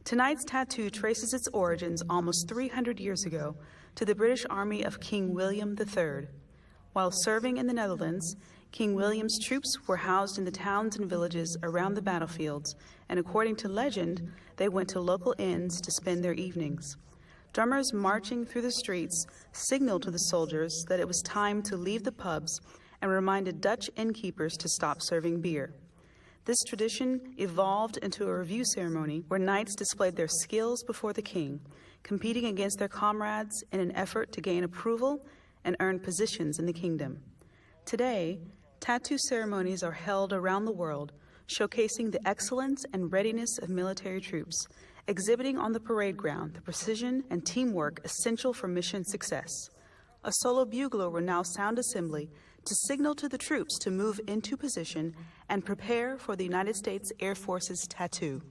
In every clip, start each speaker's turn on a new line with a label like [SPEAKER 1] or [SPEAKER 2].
[SPEAKER 1] Tonight's tattoo traces its origins almost 300 years ago to the British Army of King William III. While serving in the Netherlands, King William's troops were housed in the towns and villages around the battlefields, and according to legend, they went to local inns to spend their evenings. Drummers marching through the streets signaled to the soldiers that it was time to leave the pubs and reminded Dutch innkeepers to stop serving beer. This tradition evolved into a review ceremony where knights displayed their skills before the king, competing against their comrades in an effort to gain approval and earn positions in the kingdom. Today, tattoo ceremonies are held around the world, showcasing the excellence and readiness of military troops, exhibiting on the parade ground the precision and teamwork essential for mission success. A solo bugler will now sound assembly to signal to the troops to move into position and prepare for the United States Air Force's tattoo.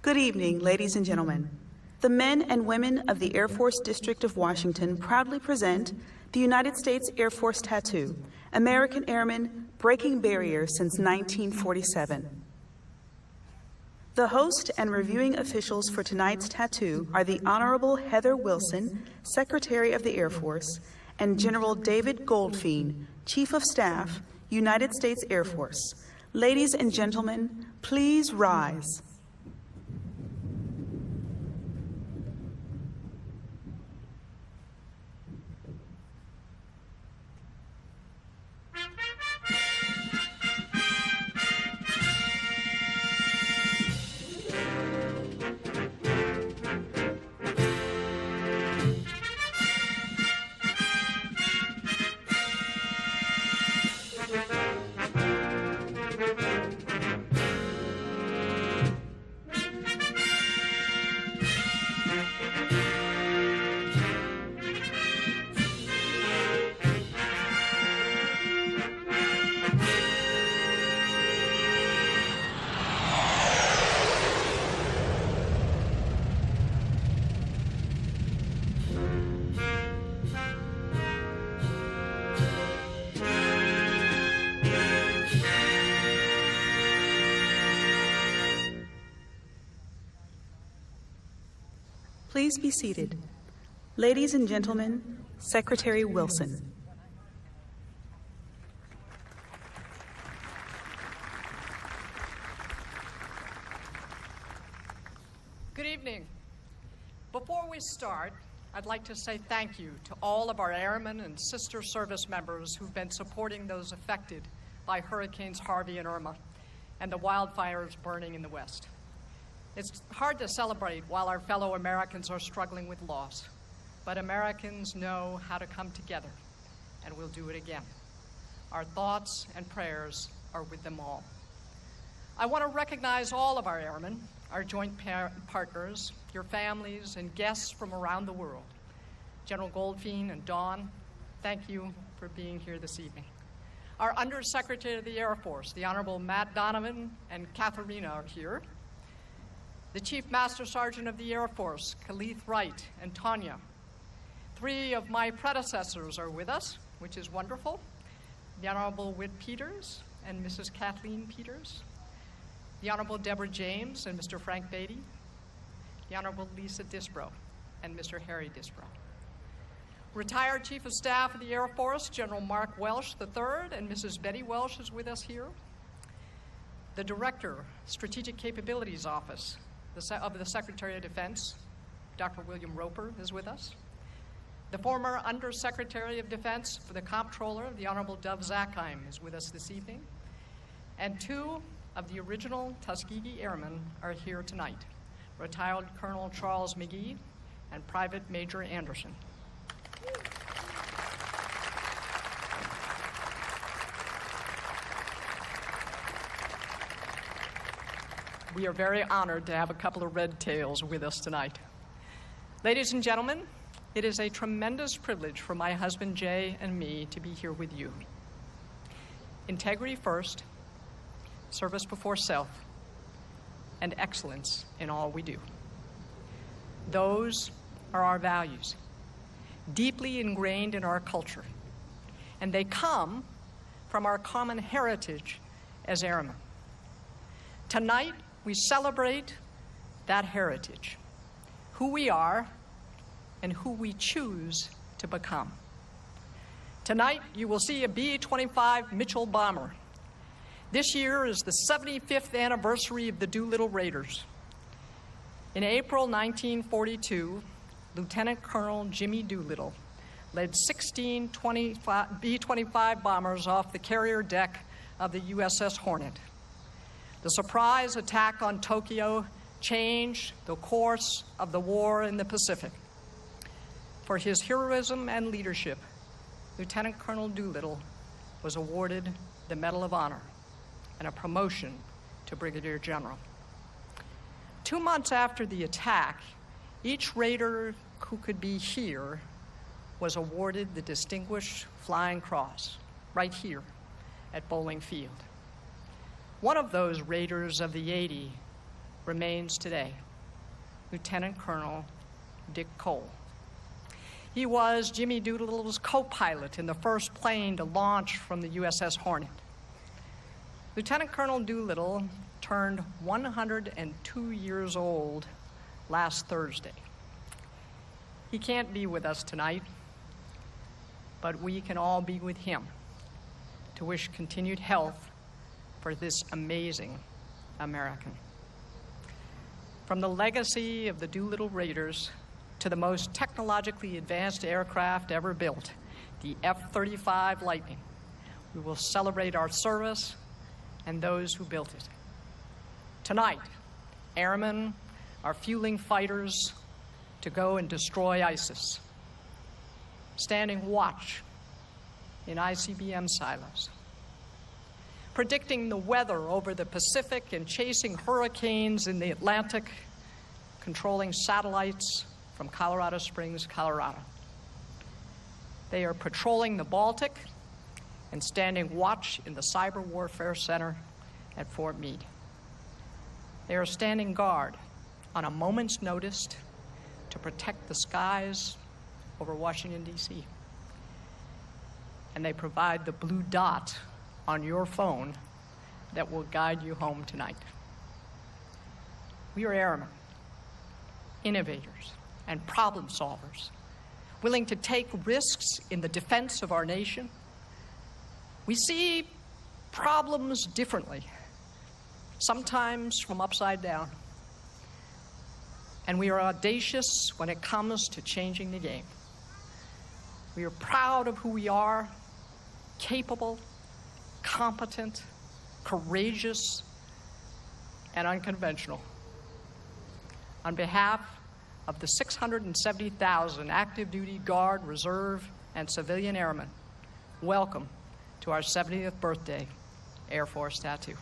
[SPEAKER 1] Good evening, ladies and gentlemen. the men and women of the Air Force District of Washington proudly present the United States Air Force Tattoo, American Airmen breaking barriers since 1947. The host and reviewing officials for tonight's tattoo are the Honorable Heather Wilson, Secretary of the Air Force, and General David Goldfein, Chief of Staff, United States Air Force. Ladies and gentlemen, please rise. Please be seated. Ladies and gentlemen, Secretary Wilson.
[SPEAKER 2] Good evening. Before we start, I'd like to say thank you to all of our airmen and sister service members who've been supporting those affected by Hurricanes Harvey and Irma and the wildfires burning in the West. It's hard to celebrate while our fellow Americans are struggling with loss, but Americans know how to come together, and we'll do it again. Our thoughts and prayers are with them all. I want to recognize all of our airmen, our joint partners, your families, and guests from around the world. General Goldfein and Dawn, thank you for being here this evening. Our Undersecretary of the Air Force, the Honorable Matt Donovan and Katharina are here. The Chief Master Sergeant of the Air Force, Khalith Wright and Tanya. 3 of my predecessors are with us, which is wonderful. The Honorable Whit Peters and Mrs. Kathleen Peters. The Honorable Deborah James and Mr. Frank Beatty. The Honorable Lisa Disbrow and Mr. Harry Disbrow. Retired Chief of Staff of the Air Force, General Mark Welsh III and Mrs. Betty Welsh is with us here. The Director, Strategic Capabilities Office, of the Secretary of Defense, Dr. William Roper is with us. The former Undersecretary of Defense for the Comptroller, the Honorable Dov Zakheim, is with us this evening. And 2 of the original Tuskegee Airmen are here tonight, retired Colonel Charles McGee and Private Major Anderson. We are very honored to have a couple of red tails with us tonight. Ladies and gentlemen, it is a tremendous privilege for my husband Jay and me to be here with you. Integrity first, service before self, and excellence in all we do. Those are our values, deeply ingrained in our culture, and they come from our common heritage as airmen. Tonight, we celebrate that heritage, who we are and who we choose to become. Tonight, you will see a B-25 Mitchell bomber. This year is the 75th anniversary of the Doolittle Raiders. In April 1942, Lieutenant Colonel Jimmy Doolittle led 16 B-25 bombers off the carrier deck of the USS Hornet. The surprise attack on Tokyo changed the course of the war in the Pacific. For his heroism and leadership, Lieutenant Colonel Doolittle was awarded the Medal of Honor and a promotion to Brigadier General. 2 months after the attack, each Raider who could be here was awarded the Distinguished Flying Cross right here at Bowling Field. One of those Raiders of the 80 remains today. Lieutenant Colonel Dick Cole. He was Jimmy Doolittle's co-pilot in the first plane to launch from the USS Hornet. Lieutenant Colonel Doolittle turned 102 years old last Thursday. He can't be with us tonight, but we can all be with him to wish continued health for this amazing American. From the legacy of the Doolittle Raiders to the most technologically advanced aircraft ever built, the F-35 Lightning, we will celebrate our service and those who built it. Tonight, airmen are fueling fighters to go and destroy ISIS, standing watch in ICBM silos, predicting the weather over the Pacific and chasing hurricanes in the Atlantic, controlling satellites from Colorado Springs, Colorado. They are patrolling the Baltic and standing watch in the Cyber Warfare Center at Fort Meade. They are standing guard on a moment's notice to protect the skies over Washington, D.C. And they provide the blue dot on your phone that will guide you home tonight. We are airmen, innovators, and problem solvers, willing to take risks in the defense of our nation. We see problems differently, sometimes from upside down. And we are audacious when it comes to changing the game. We are proud of who we are, capable, competent, courageous, and unconventional. On behalf of the 670,000 active duty Guard, Reserve, and civilian airmen, welcome to our 70th birthday Air Force Tattoo.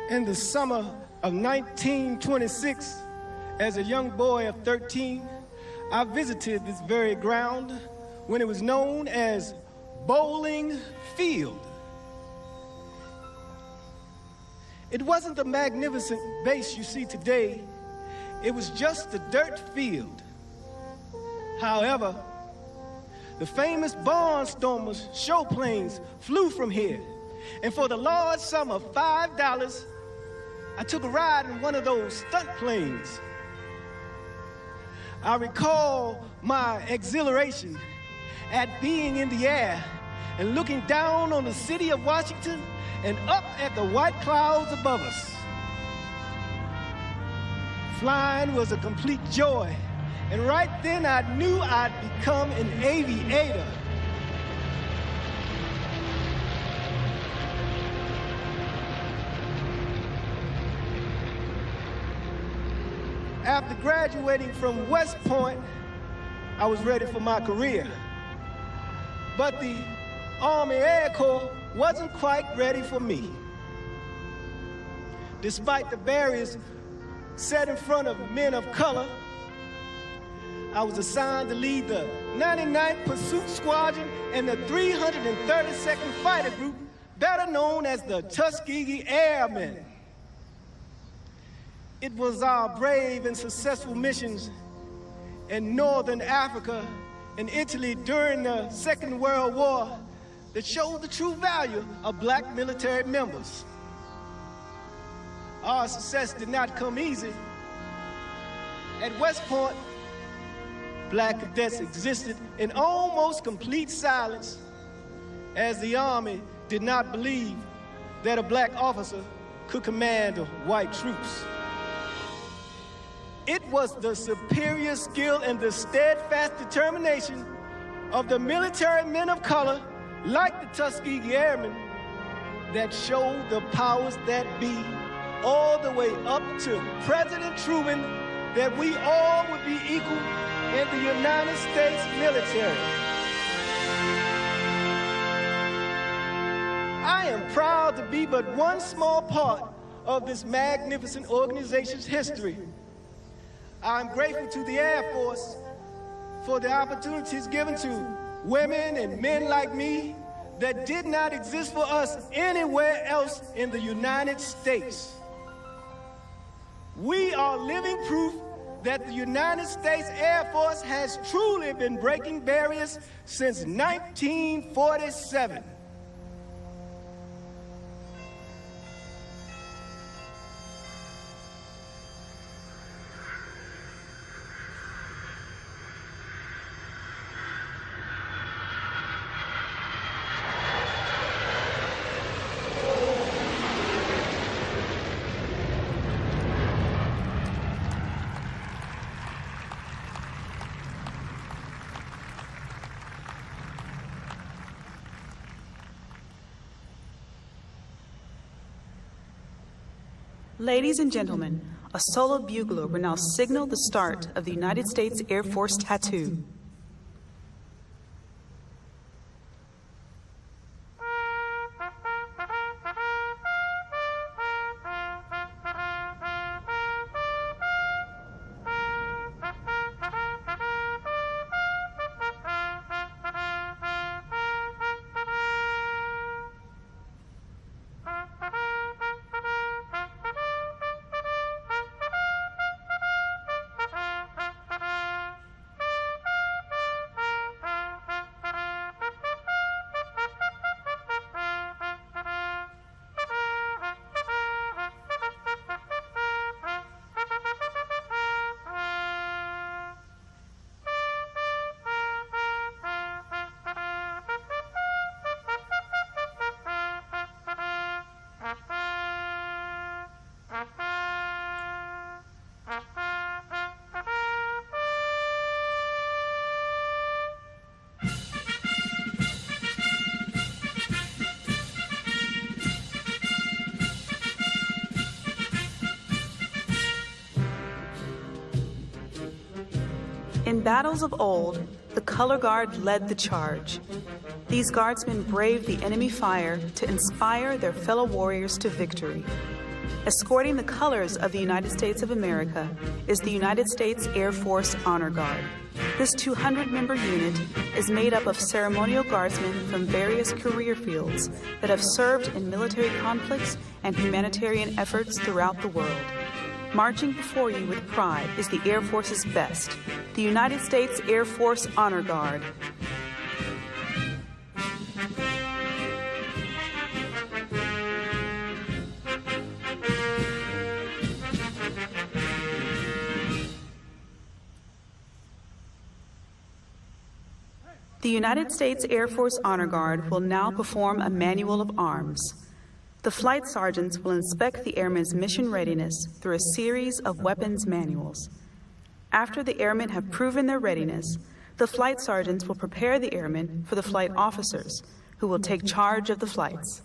[SPEAKER 3] In the summer of 1926, as a young boy of 13, I visited this very ground when it was known as Bowling Field. It wasn't the magnificent base you see today. It was just a dirt field. However, the famous Barnstormers show planes flew from here. And for the large sum of $5, I took a ride in one of those stunt planes. I recall my exhilaration at being in the air and looking down on the city of Washington and up at the white clouds above us. Flying was a complete joy, and right then I knew I'd become an aviator. After graduating from West Point, I was ready for my career. But the Army Air Corps wasn't quite ready for me. Despite the barriers set in front of men of color, I was assigned to lead the 99th Pursuit Squadron and the 332nd Fighter Group, better known as the Tuskegee Airmen. It was our brave and successful missions in Northern Africa and Italy during the Second World War that showed the true value of black military members. Our success did not come easy. At West Point, black cadets existed in almost complete silence, as the Army did not believe that a black officer could command white troops. It was the superior skill and the steadfast determination of the military men of color, like the Tuskegee Airmen, that showed the powers that be all the way up to President Truman that we all would be equal in the United States military. I am proud to be but one small part of this magnificent organization's history. I'm grateful to the Air Force for the opportunities given to women and men like me that did not exist for us anywhere else in the United States. We are living proof that the United States Air Force has truly been breaking barriers since 1947.
[SPEAKER 1] Ladies and gentlemen, a solo bugler will now signal the start of the United States Air Force Tattoo. In battles of old, the color guard led the charge. These guardsmen braved the enemy fire to inspire their fellow warriors to victory. Escorting the colors of the United States of America is the United States Air Force Honor Guard. This 200-member unit is made up of ceremonial guardsmen from various career fields that have served in military conflicts and humanitarian efforts throughout the world. Marching before you with pride is the Air Force's best, the United States Air Force Honor Guard. The United States Air Force Honor Guard will now perform a manual of arms. The flight sergeants will inspect the airmen's mission readiness through a series of weapons manuals. After the airmen have proven their readiness, the flight sergeants will prepare the airmen for the flight officers, who will take charge of the flights.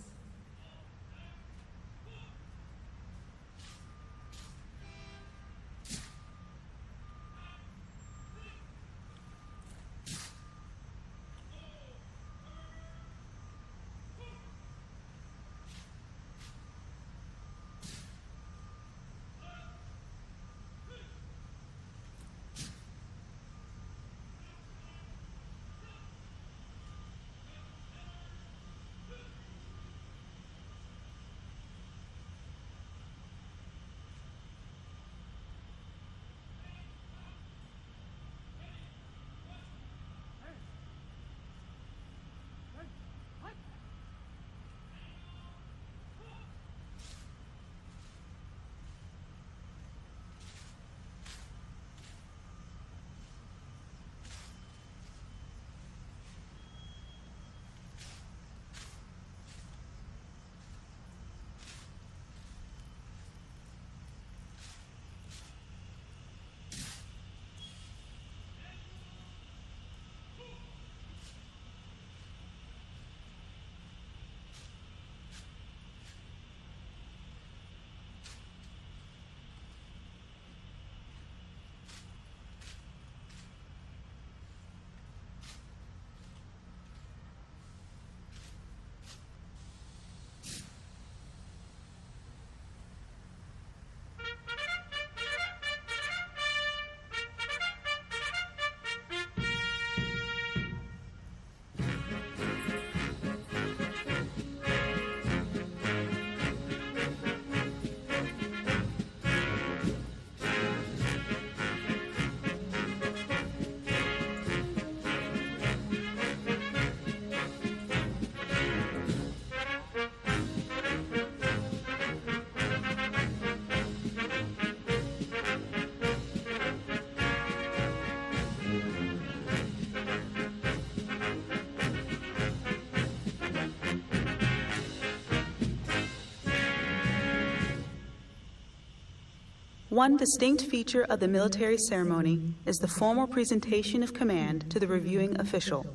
[SPEAKER 1] One distinct feature of the military ceremony is the formal presentation of command to the reviewing official.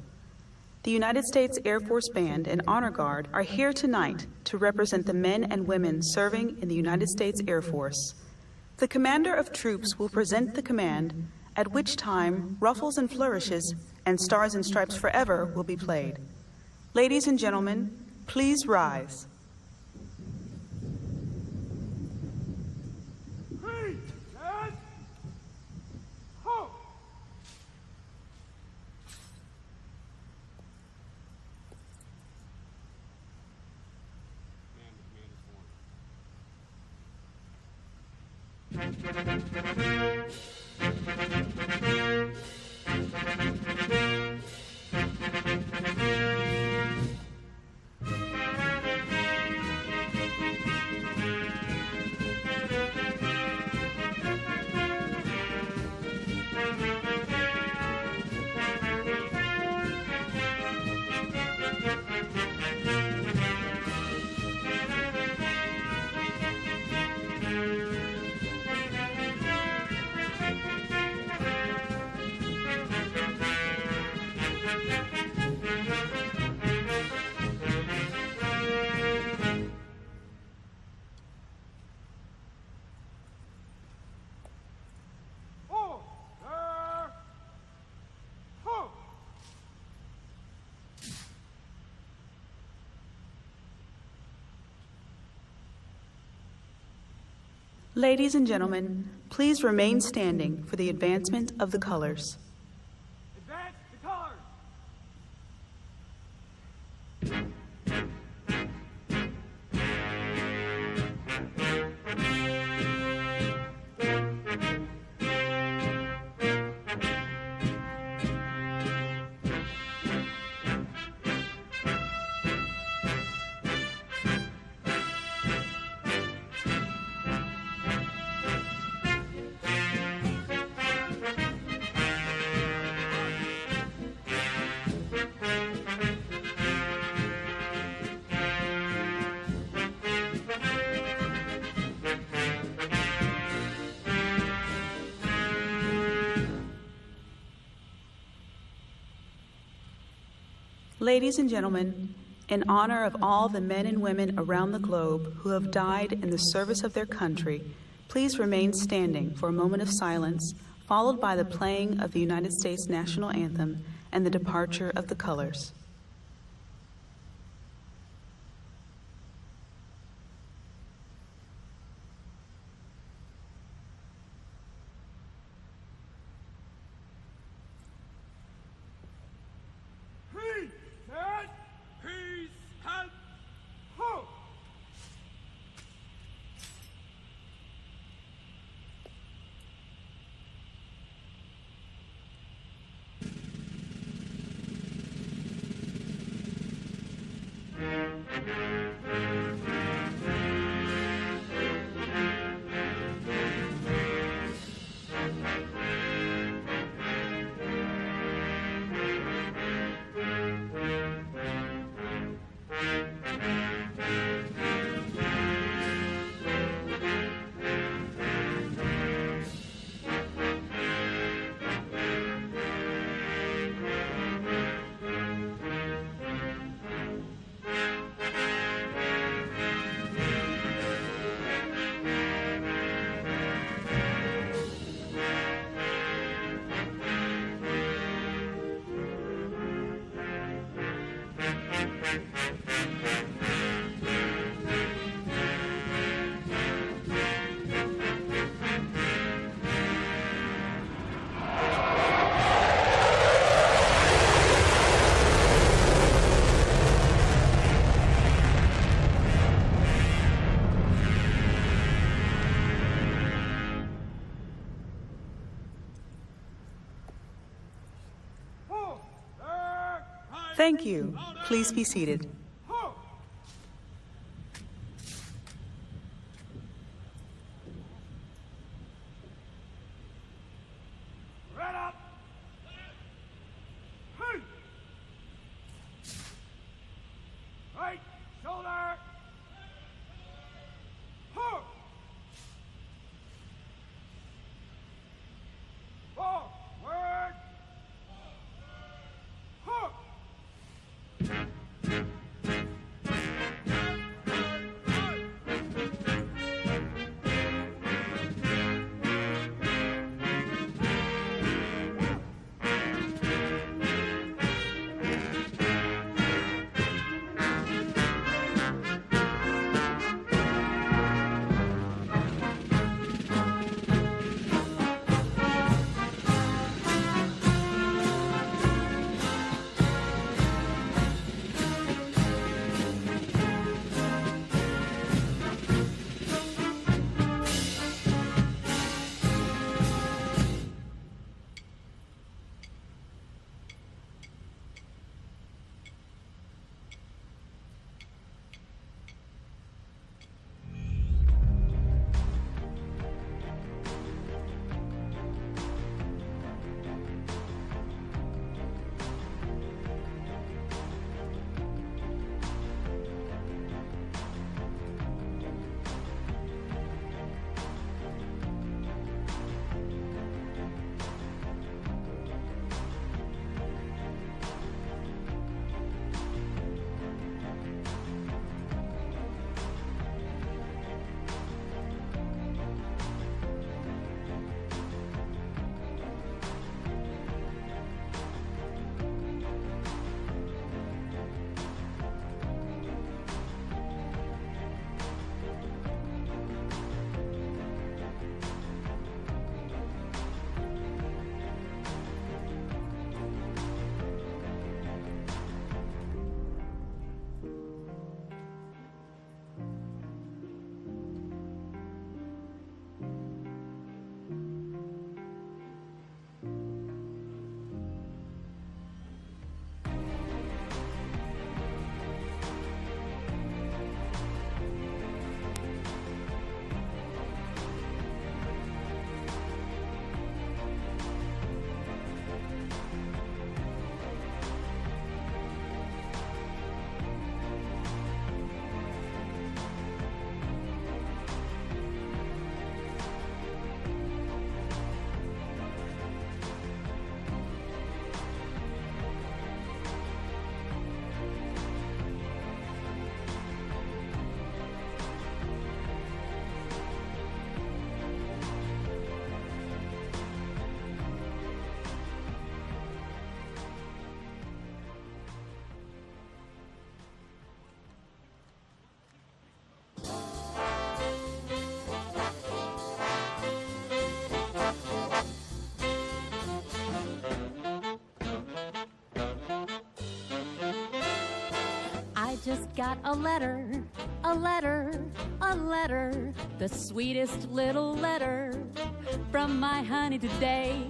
[SPEAKER 1] The United States Air Force Band and Honor Guard are here tonight to represent the men and women serving in the United States Air Force. The commander of troops will present the command, at which time ruffles and flourishes and Stars and Stripes Forever will be played. Ladies and gentlemen, please rise. Ladies and gentlemen, please remain standing for the advancement of the colors.
[SPEAKER 3] Advance the colors!
[SPEAKER 1] Ladies and gentlemen, in honor of all the men and women around the globe who have died in the service of their country, please remain standing for a moment of silence, followed by the playing of the United States National Anthem and the departure of the colors. Thank you. Please be seated.
[SPEAKER 3] Right shoulder.
[SPEAKER 4] just got a letter, a letter, a letter, the sweetest little letter from my honey today.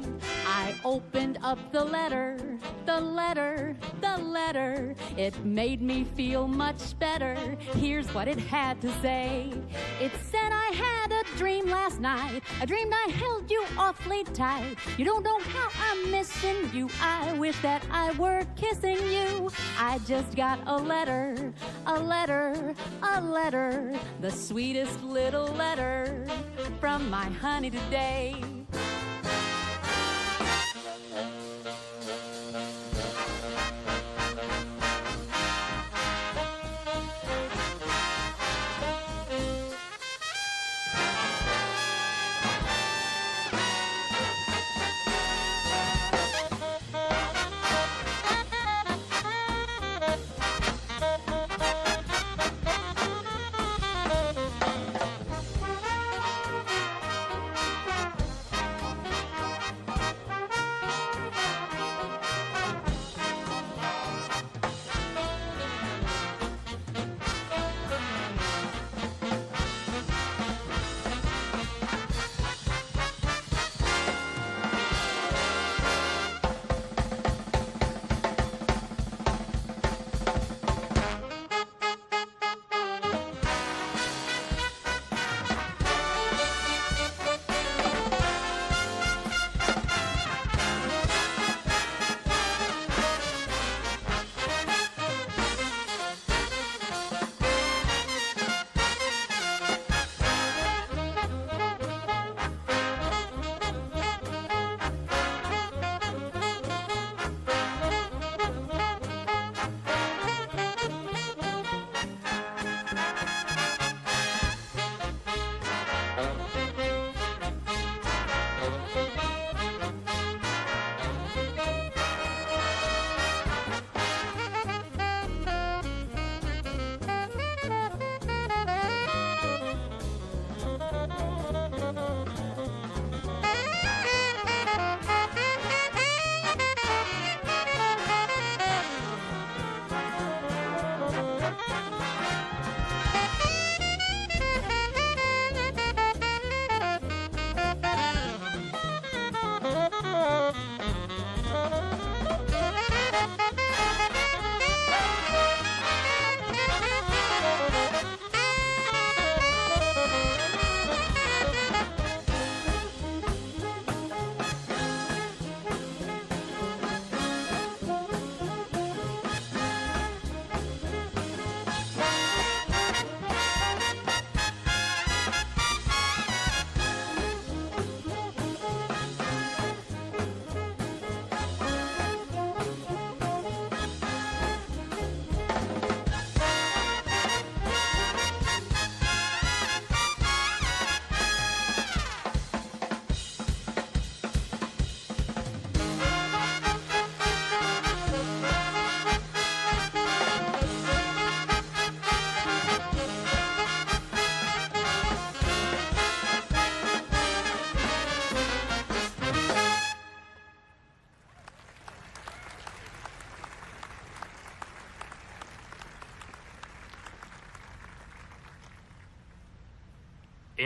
[SPEAKER 4] I opened up the letter, the letter, the letter. It made me feel much better. Here's what it had to say. It said, I had a dream last night. I dreamed I held you awfully tight. You don't know how I'm missing you. I wish that I were kissing you. I just got a letter, a letter, a letter, the sweetest little letter from my honey today.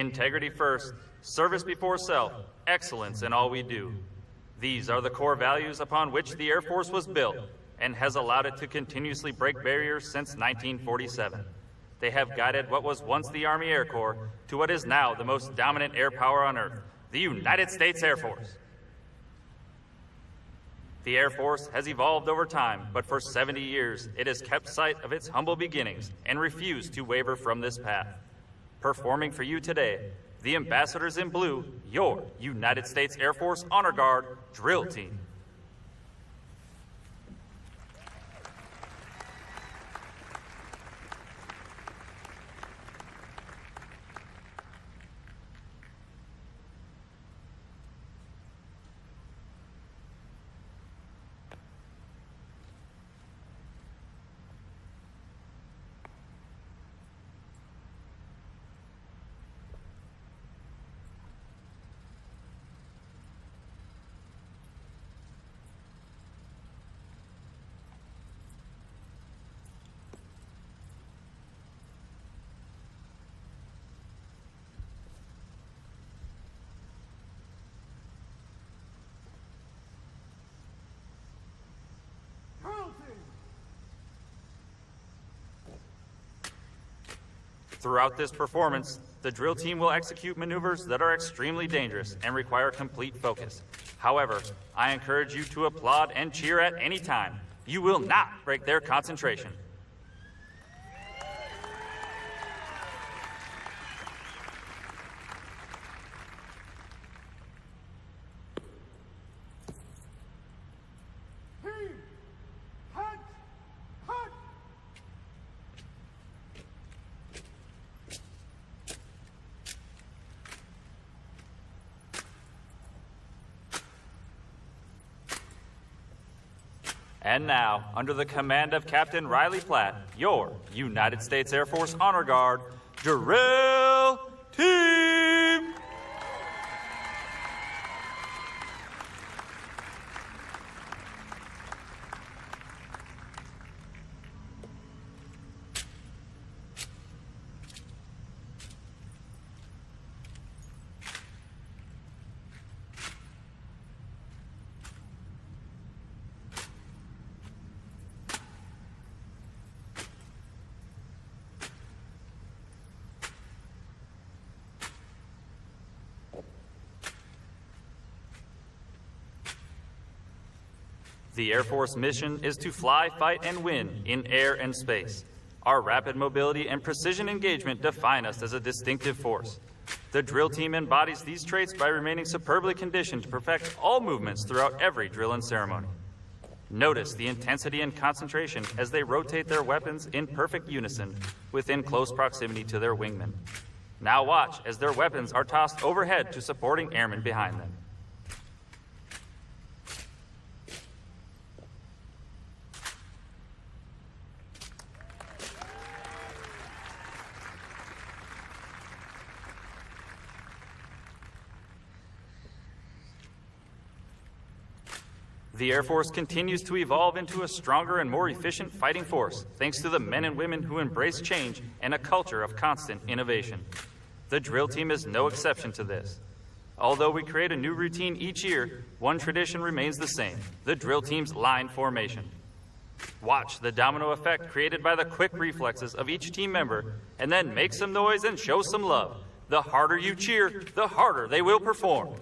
[SPEAKER 5] Integrity first, service before self, excellence in all we do. These are the core values upon which the Air Force was built and has allowed it to continuously break barriers since 1947. They have guided what was once the Army Air Corps to what is now the most dominant air power on Earth, the United States Air Force. The Air Force has evolved over time, but for 70 years, it has kept sight of its humble beginnings and refused to waver from this path. Performing for you today, the Ambassadors in Blue, your United States Air Force Honor Guard drill team. Throughout this performance, the drill team will execute maneuvers that are extremely dangerous and require complete focus. However, I encourage you to applaud and cheer at any time. You will not break their concentration. And now, under the command of Captain Riley Platt, your United States Air Force Honor Guard, drill team! The Air Force mission is to fly, fight, and win in air and space. Our rapid mobility and precision engagement define us as a distinctive force. The drill team embodies these traits by remaining superbly conditioned to perfect all movements throughout every drill and ceremony. Notice the intensity and concentration as they rotate their weapons in perfect unison within close proximity to their wingmen. Now watch as their weapons are tossed overhead to supporting airmen behind them. The Air Force continues to evolve into a stronger and more efficient fighting force, thanks to the men and women who embrace change and a culture of constant innovation. The drill team is no exception to this. Although we create a new routine each year, one tradition remains the same: the drill team's line formation. Watch the domino effect created by the quick reflexes of each team member, and then make some noise and show some love. The harder you cheer, the harder they will perform.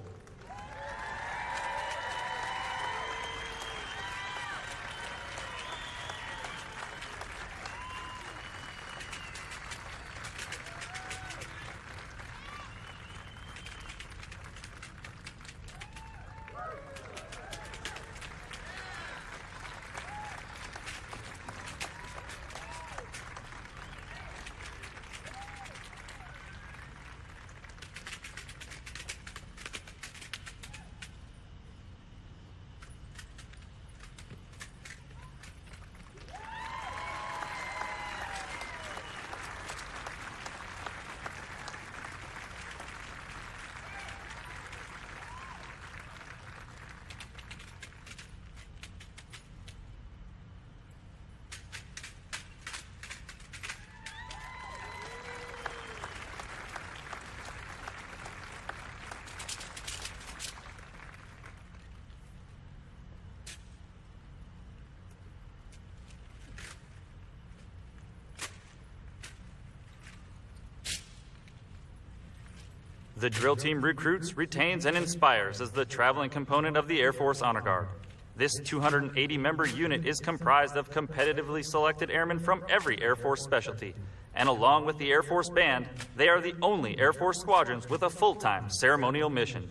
[SPEAKER 5] The drill team recruits, retains, and inspires as the traveling component of the Air Force Honor Guard. This 280-member unit is comprised of competitively selected airmen from every Air Force specialty, and along with the Air Force Band, they are the only Air Force squadrons with a full-time ceremonial mission.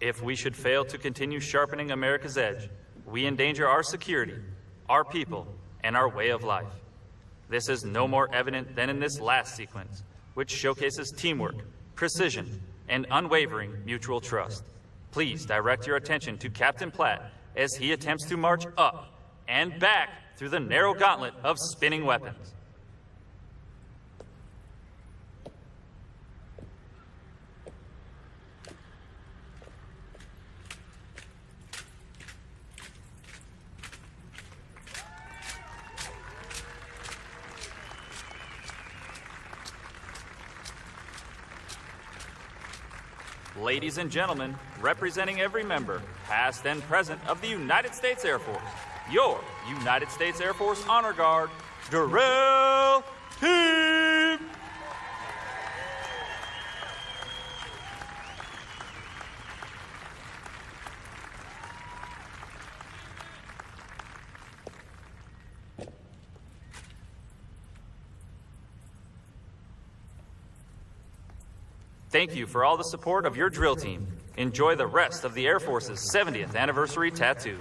[SPEAKER 5] If we should fail to continue sharpening America's edge, we endanger our security, our people, and our way of life. This is no more evident than in this last sequence, which showcases teamwork, precision, and unwavering mutual trust. Please direct your attention to Captain Platt as he attempts to march up and back through the narrow gauntlet of spinning weapons. Ladies and gentlemen, representing every member, past and present, of the United States Air Force, your United States Air Force Honor Guard, Drill Team! Thank you for all the support of your drill team. Enjoy the rest of the Air Force's 70th anniversary tattoo.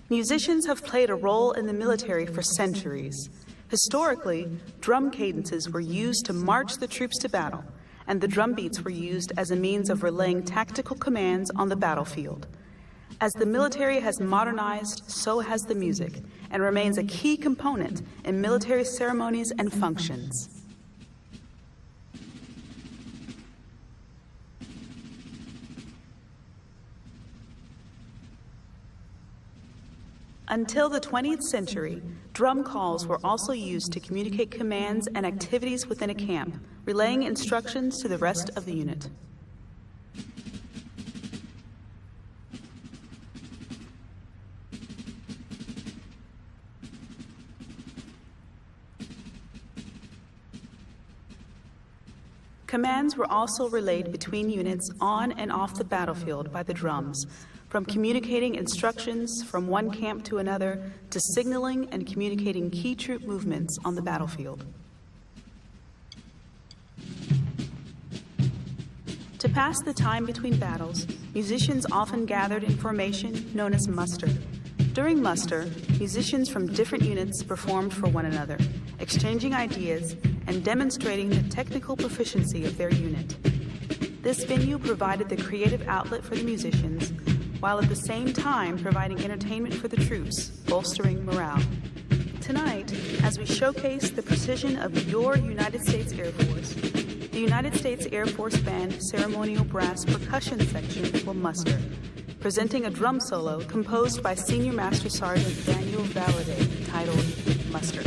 [SPEAKER 1] Musicians have played a role in the military for centuries. Historically, drum cadences were used to march the troops to battle, and the drum beats were used as a means of relaying tactical commands on the battlefield. As the military has modernized, so has the music, and remains a key component in military ceremonies and functions. Until the 20th century, drum calls were also used to communicate commands and activities within a camp, relaying instructions to the rest of the unit. Commands were also relayed between units on and off the battlefield by the drums, from communicating instructions from one camp to another to signaling and communicating key troop movements on the battlefield. To pass the time between battles, musicians often gathered in formation known as muster. During muster, musicians from different units performed for one another, exchanging ideas and demonstrating the technical proficiency of their unit. This venue provided the creative outlet for the musicians, while at the same time providing entertainment for the troops, bolstering morale. Tonight, as we showcase the precision of your United States Air Force, the United States Air Force Band ceremonial brass percussion section will muster, presenting a drum solo composed by Senior Master Sergeant Daniel Valladay titled Muster.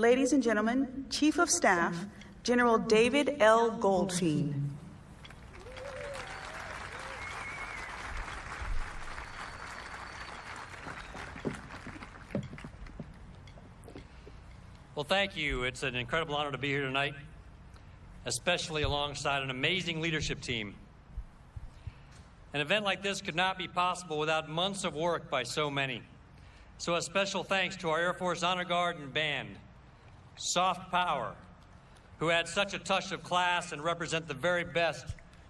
[SPEAKER 1] Ladies and gentlemen, Chief of Staff, General David L. Goldfein.
[SPEAKER 6] Well, thank you. It's an incredible honor to be here tonight, especially alongside an amazing leadership team. An event like this could not be possible without months of work by so many. So a special thanks to our Air Force Honor Guard and Band, Soft Power, who add such a touch of class and represent the very best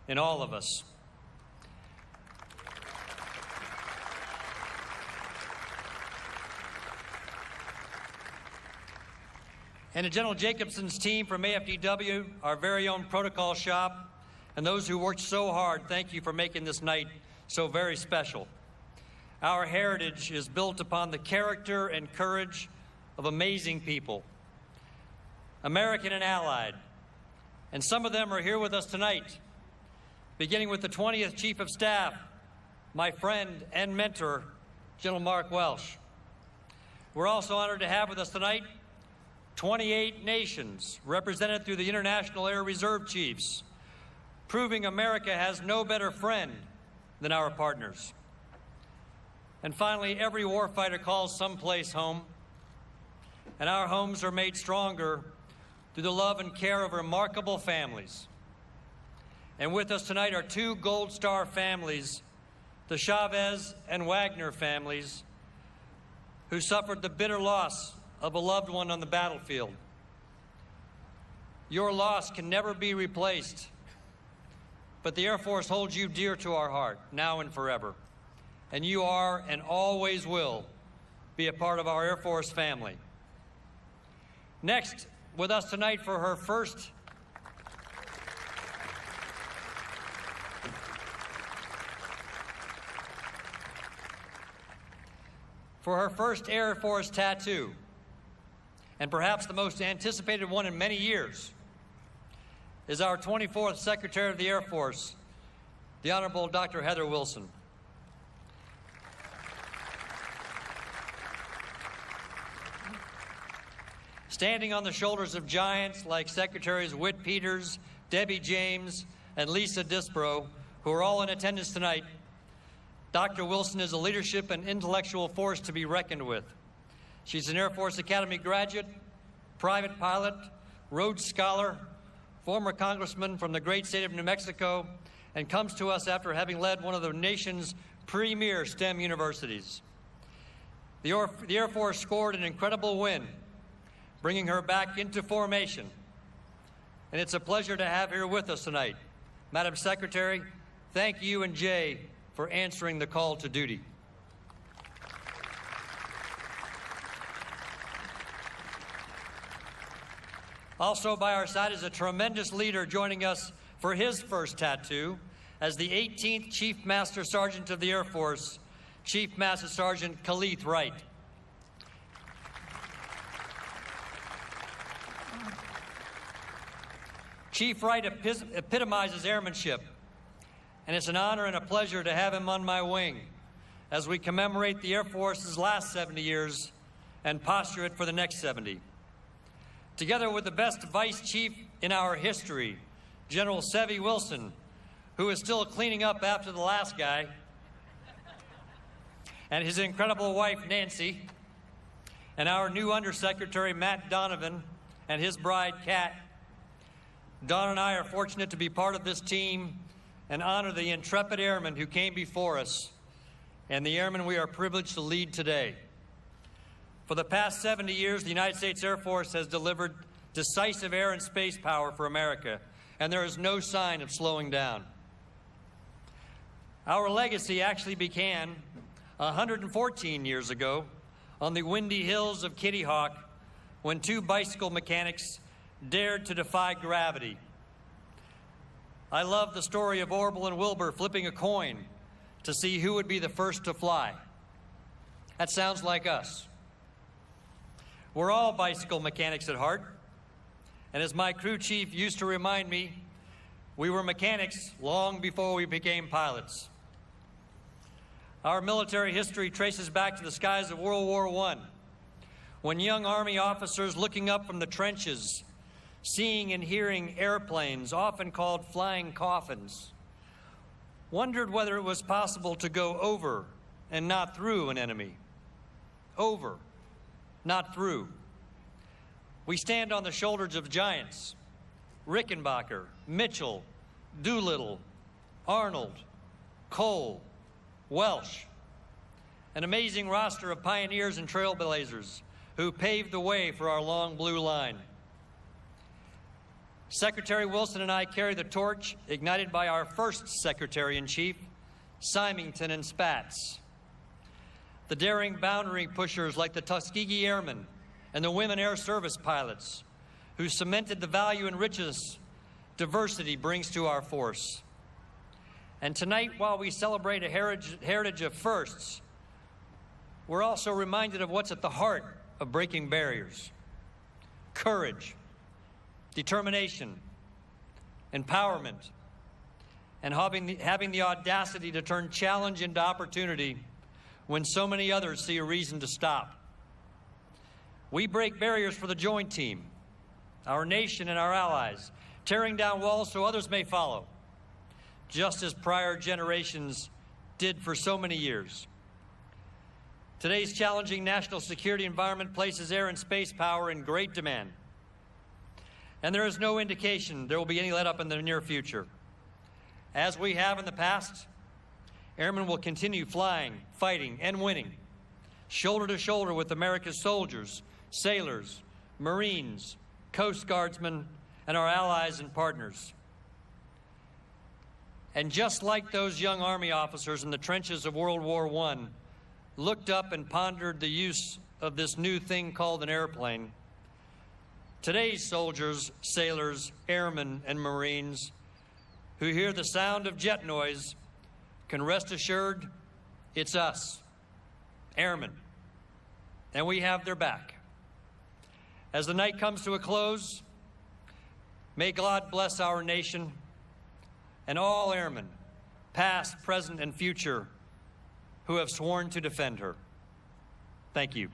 [SPEAKER 6] in all of us. And to General Jacobson's team from AFDW, our very own protocol shop, and those who worked so hard, thank you for making this night so very special. Our heritage is built upon the character and courage of amazing people, American and allied, and some of them are here with us tonight, beginning with the 20th Chief of Staff, my friend and mentor, General Mark Welsh. We're also honored to have with us tonight 28 nations represented through the International Air Reserve Chiefs, proving America has no better friend than our partners. And finally, every warfighter calls someplace home, and our homes are made stronger through the love and care of remarkable families. And with us tonight are two Gold Star families, the Chavez and Wagner families, who suffered the bitter loss of a loved one on the battlefield. Your loss can never be replaced, but the Air Force holds you dear to our heart, now and forever. And you are and always will be a part of our Air Force family. Next, with us tonight for her first Air Force tattoo, and perhaps the most anticipated one in many years, is our 24th Secretary of the Air Force, the Honorable Dr. Heather Wilson. Standing on the shoulders of giants like Secretaries Whit Peters, Debbie James, and Lisa Disbrow, who are all in attendance tonight, Dr. Wilson is a leadership and intellectual force to be reckoned with. She's an Air Force Academy graduate, private pilot, Rhodes Scholar, former congressman from the great state of New Mexico, and comes to us after having led one of the nation's premier STEM universities. The Air Force scored an incredible win, bringing her back into formation. And it's a pleasure to have her with us tonight. Madam Secretary, thank you and Jay for answering the call to duty. Also by our side is a tremendous leader joining us for his first tattoo as the 18th Chief Master Sergeant of the Air Force, Chief Master Sergeant Khalith Wright. Chief Wright epitomizes airmanship, and it's an honor and a pleasure to have him on my wing as we commemorate the Air Force's last 70 years and posture it for the next 70. Together with the best Vice Chief in our history, General Sevy Wilson, who is still cleaning up after the last guy, and his incredible wife, Nancy, and our new Undersecretary, Matt Donovan, and his bride, Kat. Don and I are fortunate to be part of this team and honor the intrepid airmen who came before us and the airmen we are privileged to lead today. For the past 70 years, the United States Air Force has delivered decisive air and space power for America, and there is no sign of slowing down. Our legacy actually began 114 years ago on the windy hills of Kitty Hawk when two bicycle mechanics dared to defy gravity. I love the story of Orville and Wilbur flipping a coin to see who would be the first to fly. That sounds like us. We're all bicycle mechanics at heart, and as my crew chief used to remind me, we were mechanics long before we became pilots. Our military history traces back to the skies of World War I, when young Army officers looking up from the trenches, seeing and hearing airplanes, often called flying coffins, wondered whether it was possible to go over and not through an enemy. Over, not through. We stand on the shoulders of giants: Rickenbacker, Mitchell, Doolittle, Arnold, Cole, Welsh. An amazing roster of pioneers and trailblazers who paved the way for our long blue line. Secretary Wilson and I carry the torch ignited by our first Secretary-in-Chief, Symington and Spatz. The daring boundary pushers like the Tuskegee Airmen and the women Air Service pilots who cemented the value and richness diversity brings to our force. And tonight, while we celebrate a heritage of firsts, we're also reminded of what's at the heart of breaking barriers: courage, determination, empowerment, and having the audacity to turn challenge into opportunity when so many others see a reason to stop. We break barriers for the Joint Team, our nation and our allies, tearing down walls so others may follow, just as prior generations did for so many years. Today's challenging national security environment places air and space power in great demand. And there is no indication there will be any let-up in the near future. As we have in the past, airmen will continue flying, fighting, and winning, shoulder to shoulder with America's soldiers, sailors, Marines, Coast Guardsmen, and our allies and partners. And just like those young Army officers in the trenches of World War I looked up and pondered the use of this new thing called an airplane, today's soldiers, sailors, airmen, and Marines who hear the sound of jet noise can rest assured it's us, airmen, and we have their back. As the night comes to a close, may God bless our nation and all airmen, past, present, and future, who have sworn to defend her. Thank you.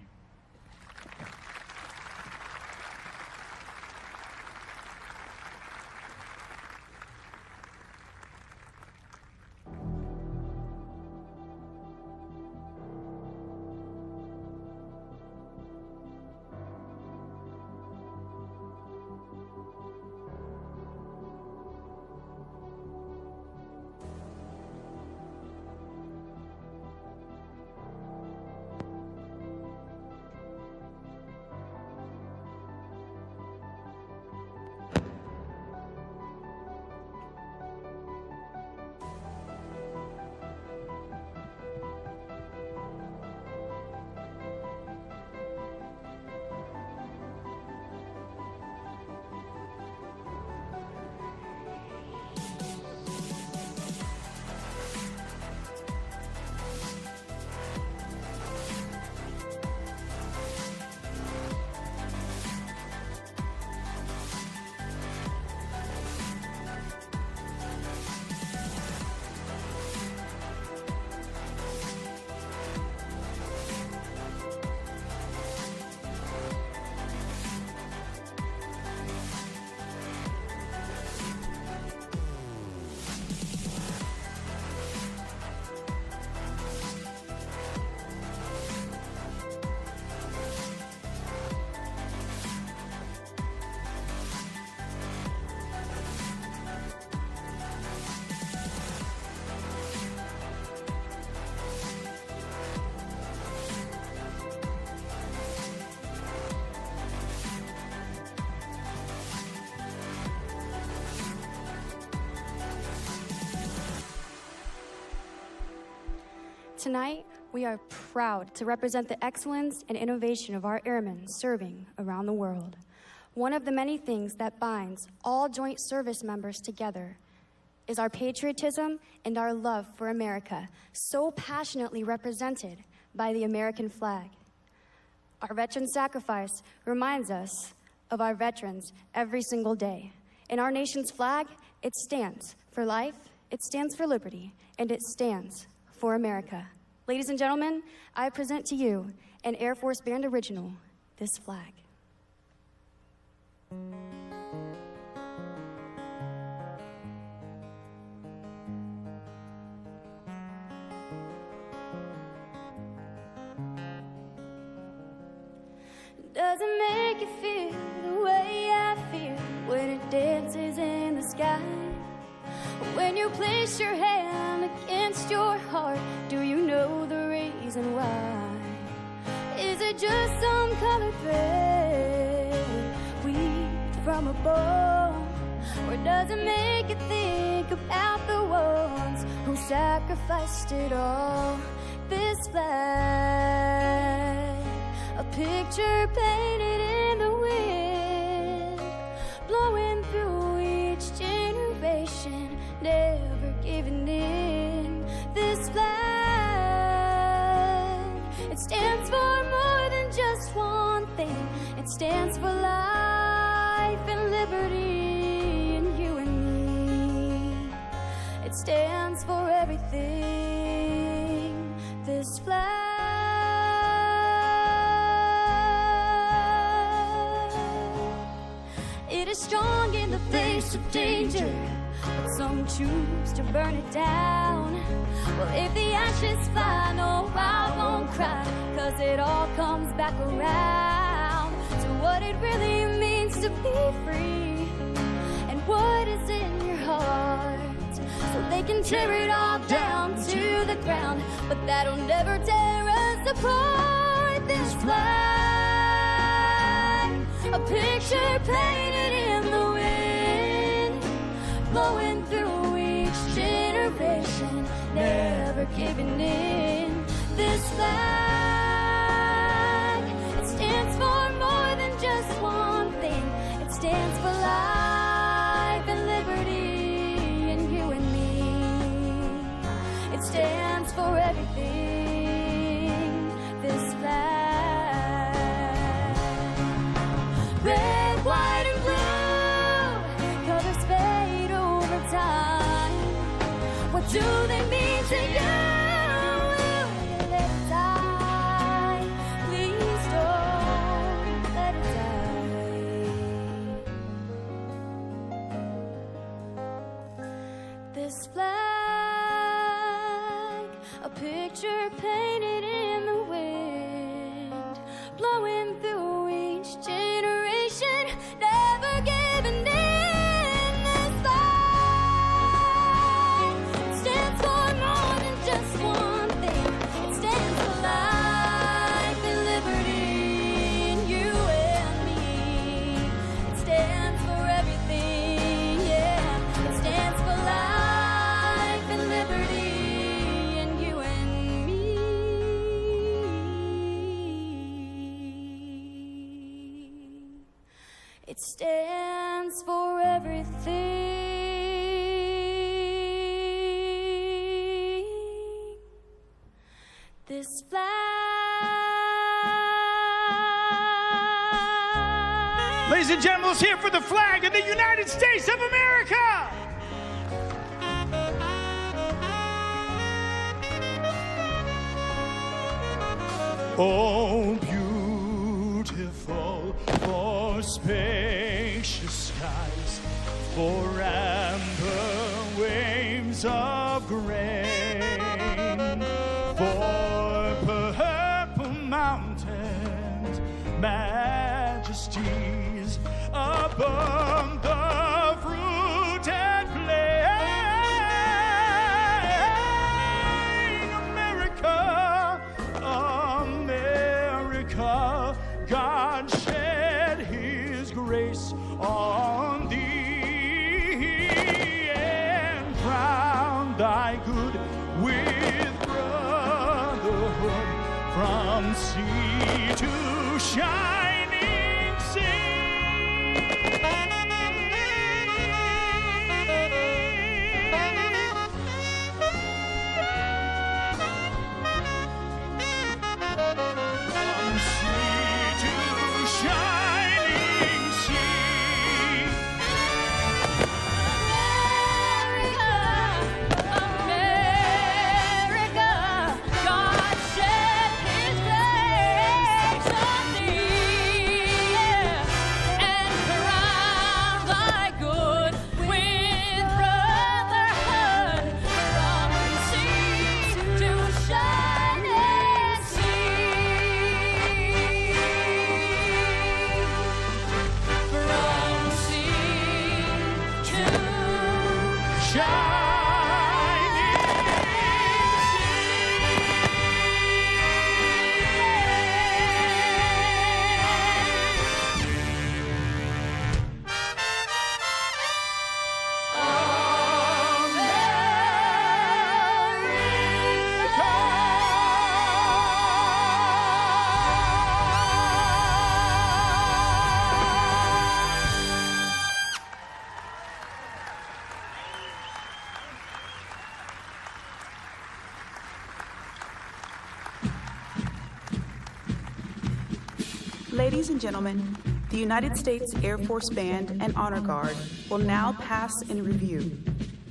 [SPEAKER 7] Tonight, we are proud to represent the excellence and innovation of our airmen serving around the world. One of the many things that binds all joint service members together is our patriotism and our love for America, so passionately represented by the American flag. Our veteran sacrifice reminds us of our veterans every single day. In our nation's flag, it stands for life, it stands for liberty, and it stands for America. Ladies and gentlemen, I present to you an Air Force Band original, this flag. Does it make you feel the way I feel when it dances in the sky? When you place your hand against your heart, do you know the reason why? Is it just some colored thread weaved from a bow? Or does it make you think about the ones who sacrificed it all? This flag, a picture painted in the wind, blowing through each generation, never giving in. This flag, it stands for more than just one thing. It stands for life and liberty and you and me. It stands for everything. This flag, it is strong in the face of danger, but some choose to burn it down. Well, if the ashes fly, no, I won't cry, 'cause it all comes back around to what it really means to be free and what is in your heart. So they can tear it all down to the ground, but that'll never tear us apart. This flag, a picture painted in the wind, blowing through each generation, never giving in. This flag, it stands for more than just one thing. It stands for life and liberty and you and me. It stands for everything. This flag, red, white, and blue, colors fade over time. What do they mean to you? Will you let it die? Please don't let it die. This flag, a picture painted in the wind, blowing through each generation, never giving in. This flag, it stands for more than just one thing. It stands for life and liberty and you and me. It stands for everything, yeah. It stands for life and liberty and you and me. It stands for everything. This flag.
[SPEAKER 3] Ladies and gentlemen, let's hear for the flag of the United States of America. Oh, beautiful for spacious skies, for amber waves of grain, for purple mountains, majesties above the fruited plain. America, America, God shed his grace on thee and crowned thy good with brotherhood from sea to shining sea. From sea to shining sea.
[SPEAKER 4] America, God shed his grace on thee
[SPEAKER 1] Ladies and gentlemen, the United States Air Force Band and Honor Guard will now pass in review.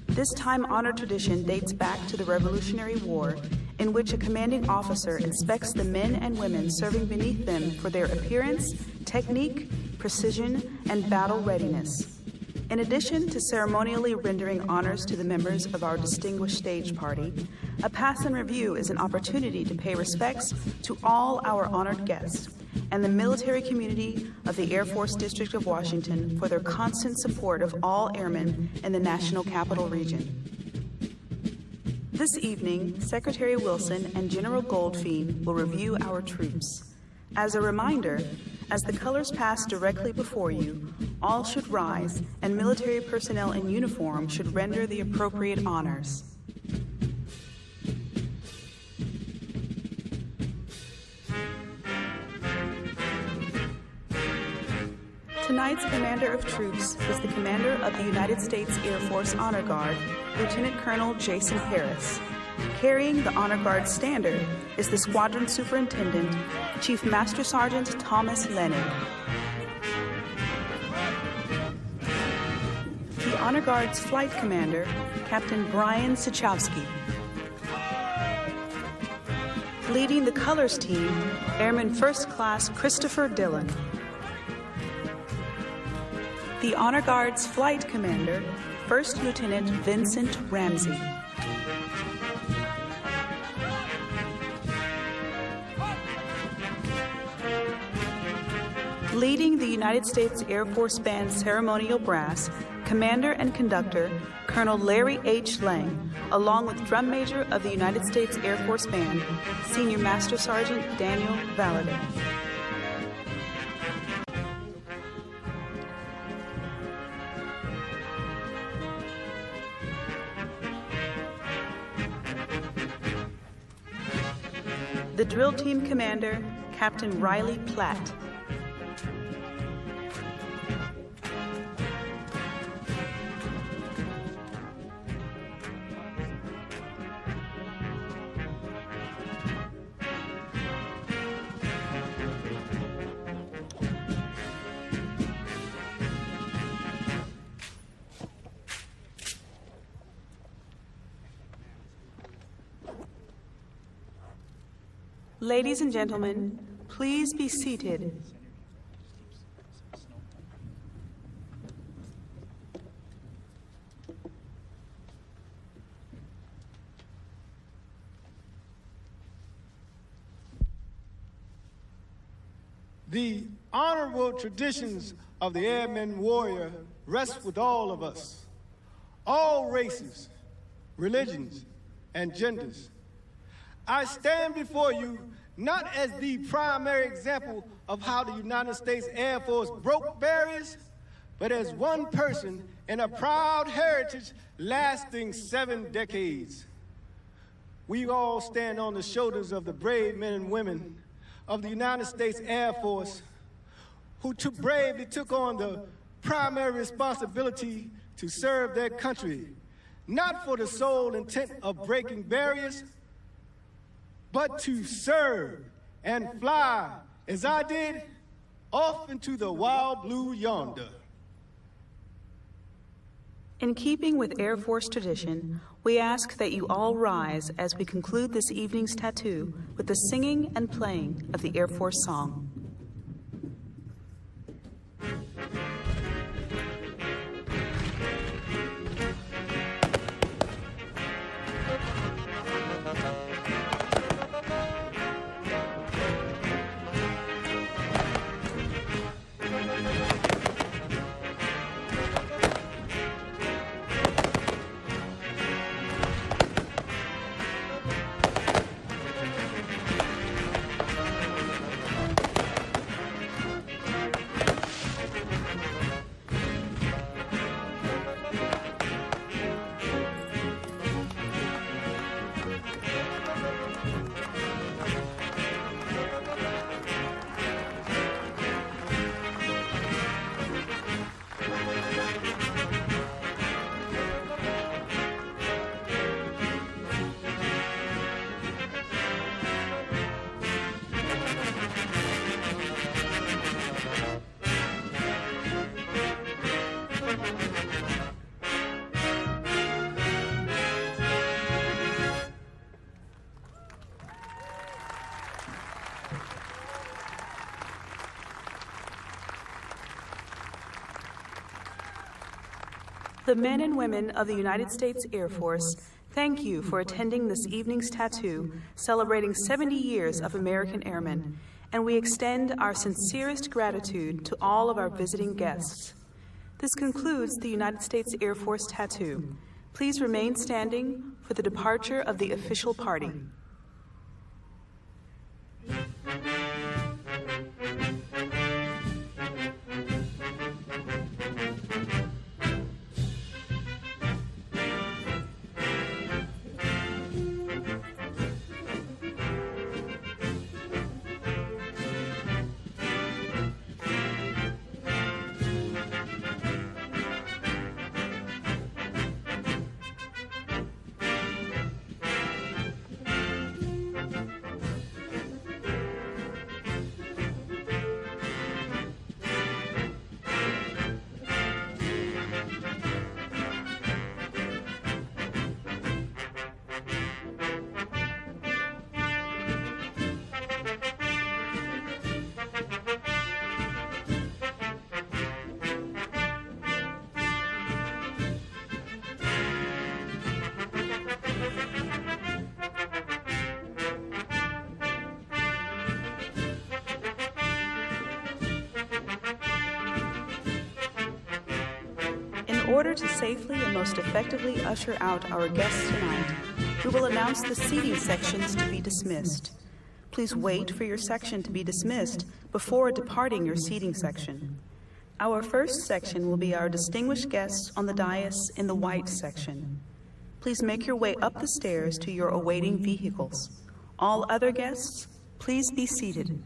[SPEAKER 1] This time honored tradition dates back to the Revolutionary War, in which a commanding officer inspects the men and women serving beneath them for their appearance, technique, precision, and battle readiness. In addition to ceremonially rendering honors to the members of our distinguished stage party, a pass in review is an opportunity to pay respects to all our honored guests and the military community of the Air Force District of Washington for their constant support of all airmen in the National Capital Region. This evening, Secretary Wilson and General Goldfein will review our troops. As a reminder, as the colors pass directly before you, all should rise and military personnel in uniform should render the appropriate honors. Tonight's Commander of Troops is the Commander of the United States Air Force Honor Guard, Lieutenant Colonel Jason Harris. Carrying the Honor Guard standard is the Squadron Superintendent, Chief Master Sergeant Thomas Lennig. The Honor Guard's Flight Commander, Captain Brian Sachowski. Leading the Colors Team, Airman First Class Christopher Dillon. The Honor Guard's Flight Commander, First Lieutenant Vincent Ramsey. Leading the United States Air Force Band ceremonial brass, Commander and Conductor, Colonel Larry H. Lang, along with Drum Major of the United States Air Force Band, Senior Master Sergeant Daniel Valadez. The Drill Team Commander, Captain Riley Platt. Ladies and gentlemen, please be seated.
[SPEAKER 3] The honorable traditions of the Airmen warrior rest with all of us, all races, religions, and genders. I stand before you not as the primary example of how the United States Air Force broke barriers, but as one person in a proud heritage lasting 7 decades. We all stand on the shoulders of the brave men and women of the United States Air Force who bravely took on the primary responsibility to serve their country, not for the sole intent of breaking barriers, but to serve and fly, as I did, off into the wild blue yonder.
[SPEAKER 1] In keeping with Air Force tradition, we ask that you all rise as we conclude this evening's tattoo with the singing and playing of the Air Force song. The men and women of the United States Air Force, thank you for attending this evening's tattoo celebrating 70 years of American Airmen, and we extend our sincerest gratitude to all of our visiting guests. This concludes the United States Air Force tattoo. Please remain standing for the departure of the official party. In order to safely and most effectively usher out our guests tonight, we will announce the seating sections to be dismissed. Please wait for your section to be dismissed before departing your seating section. Our first section will be our distinguished guests on the dais in the white section. Please make your way up the stairs to your awaiting vehicles. All other guests, please be seated.